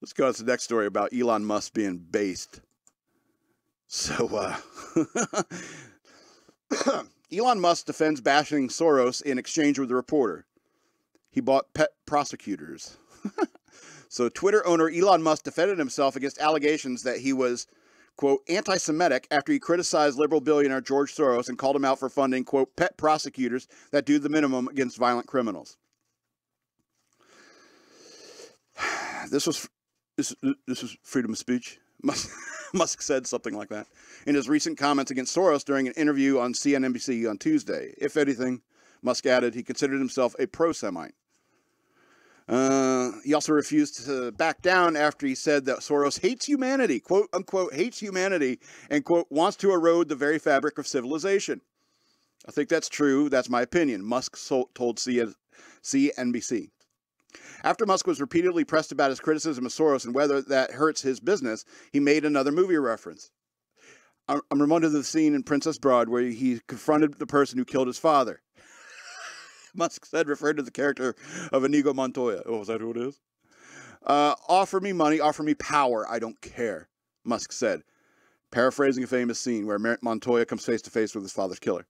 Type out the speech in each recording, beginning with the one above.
Let's go to the next story about Elon Musk being based. So, Elon Musk defends bashing Soros in exchange with the reporter. He bought pet prosecutors. So, Twitter owner Elon Musk defended himself against allegations that he was, quote, anti-Semitic after he criticized liberal billionaire George Soros and called him out for funding, quote, pet prosecutors that do the minimum against violent criminals. This was freedom of speech. Musk said something like that in his recent comments against Soros during an interview on NBC on Tuesday. If anything, Musk added he considered himself a pro-Semite. He also refused to back down after he said that Soros hates humanity, quote unquote, hates humanity, and quote, wants to erode the very fabric of civilization. I think that's true. That's my opinion, Musk told CNBC. After Musk was repeatedly pressed about his criticism of Soros and whether that hurts his business, he made another movie reference. I'm reminded of the scene in Princess Bride where he confronted the person who killed his father. Musk said, referred to the character of Inigo Montoya. Oh, is that who it is? Offer me money, offer me power, I don't care, Musk said, paraphrasing a famous scene where Montoya comes face to face with his father's killer.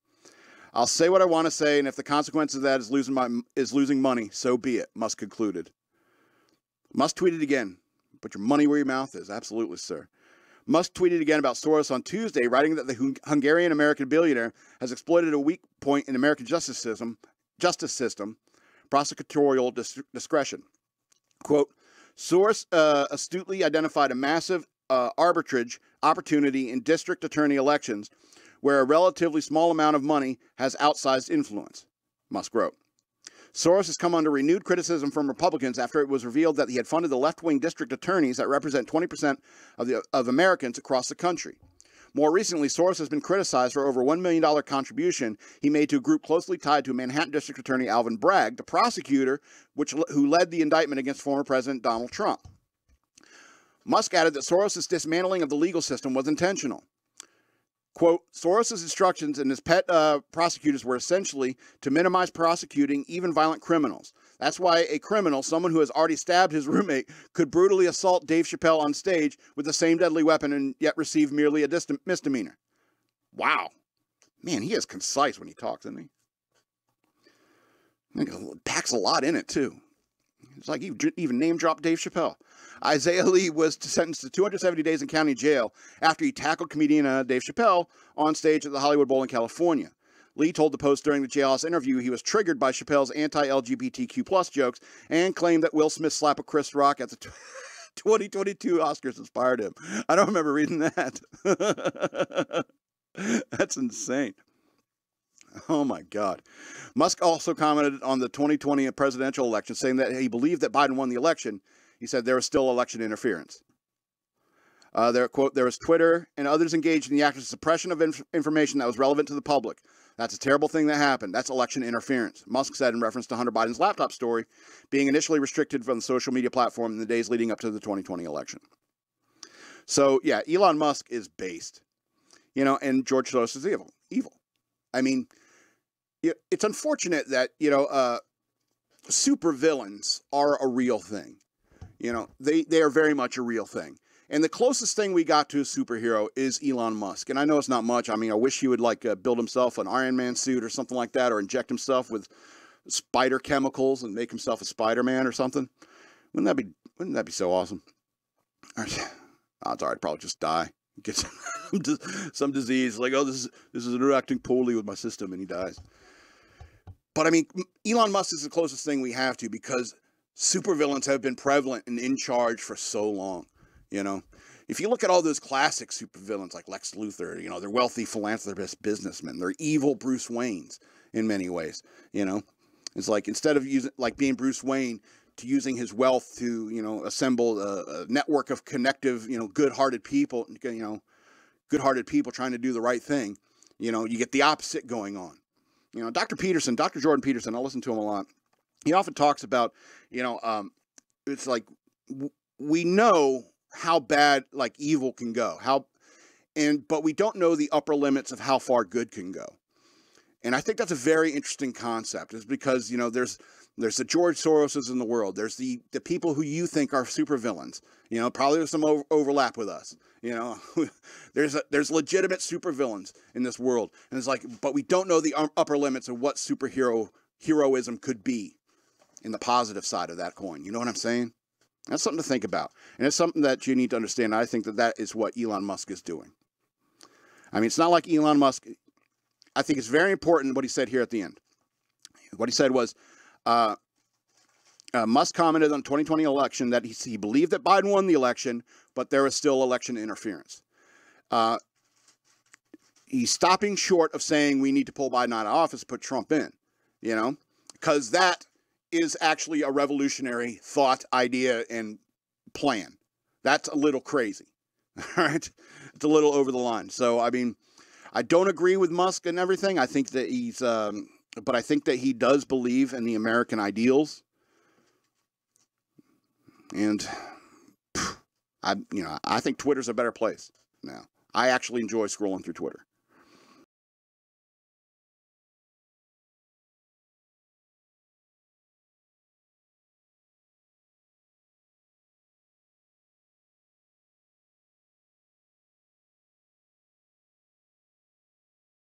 I'll say what I want to say, and if the consequence of that is losing money, so be it, Musk concluded. Musk tweeted again, put your money where your mouth is. Absolutely, sir. Musk tweeted again about Soros on Tuesday, writing that the Hungarian-American billionaire has exploited a weak point in American justice system, prosecutorial discretion. Quote, Soros astutely identified a massive arbitrage opportunity in district attorney elections where a relatively small amount of money has outsized influence, Musk wrote. Soros has come under renewed criticism from Republicans after it was revealed that he had funded the left-wing district attorneys that represent 20% of Americans across the country. More recently, Soros has been criticized for over $1 million contribution he made to a group closely tied to Manhattan District Attorney Alvin Bragg, the prosecutor who led the indictment against former President Donald Trump. Musk added that Soros' dismantling of the legal system was intentional. Quote, Soros' instructions and his pet prosecutors were essentially to minimize prosecuting even violent criminals. That's why a criminal, someone who has already stabbed his roommate, could brutally assault Dave Chappelle on stage with the same deadly weapon and yet receive merely a misdemeanor. Wow. Man, he is concise when he talks, isn't he? He packs a lot in it, too. It's like he even name-dropped Dave Chappelle. Isaiah Lee was sentenced to 270 days in county jail after he tackled comedian Dave Chappelle on stage at the Hollywood Bowl in California. Lee told the Post during the jailhouse interview he was triggered by Chappelle's anti-LGBTQ+ jokes and claimed that Will Smith's slap of Chris Rock at the 2022 Oscars inspired him. I don't remember reading that. That's insane. Oh, my God. Musk also commented on the 2020 presidential election, saying that he believed that Biden won the election. He said there was still election interference. Quote, there was Twitter and others engaged in the act of suppression of information that was relevant to the public. That's a terrible thing that happened. That's election interference, Musk said in reference to Hunter Biden's laptop story being initially restricted from the social media platform in the days leading up to the 2020 election. So, yeah, Elon Musk is based, and George Soros is evil. I mean, it's unfortunate that, supervillains are a real thing. They are very much a real thing. And the closest thing we got to a superhero is Elon Musk. And I know it's not much. I mean, I wish he would build himself an Iron Man suit or something like that, or inject himself with spider chemicals and make himself a Spider-Man or something. Wouldn't that be so awesome? Odds are I'd probably just die. Get some disease, like, oh, this is interacting poorly with my system, and he dies. But I mean, Elon Musk is the closest thing we have to, because supervillains have been prevalent and in charge for so long. If you look at all those classic supervillains like Lex Luthor, they're wealthy philanthropist businessmen. They're evil Bruce Waynes in many ways. It's like, instead of being Bruce Wayne, to using his wealth to, assemble a network of connective, good-hearted people, good-hearted people trying to do the right thing, you get the opposite going on. Dr. Jordan Peterson, I listen to him a lot. He often talks about, it's like, we know how bad evil can go, but we don't know the upper limits of how far good can go. And I think that's a very interesting concept, is because, you know, there's the George Soroses in the world. There's the people who you think are supervillains. You know, probably there's some overlap with us. You know, there's legitimate supervillains in this world. And it's like, but we don't know the upper limits of what heroism could be in the positive side of that coin. You know what I'm saying? That's something to think about. And it's something that you need to understand. I think that is what Elon Musk is doing. I mean, it's not like Elon Musk. I think it's very important what he said here at the end. What he said was, Musk commented on the 2020 election that he believed that Biden won the election, but there was still election interference. He's stopping short of saying we need to pull Biden out of office, put Trump in, you know, because that is actually a revolutionary thought, idea, and plan. That's a little crazy. All right. It's a little over the line. So, I mean, I don't agree with Musk and everything. I think that he's, but I think that he does believe in the American ideals. And I think Twitter's a better place now. I actually enjoy scrolling through Twitter.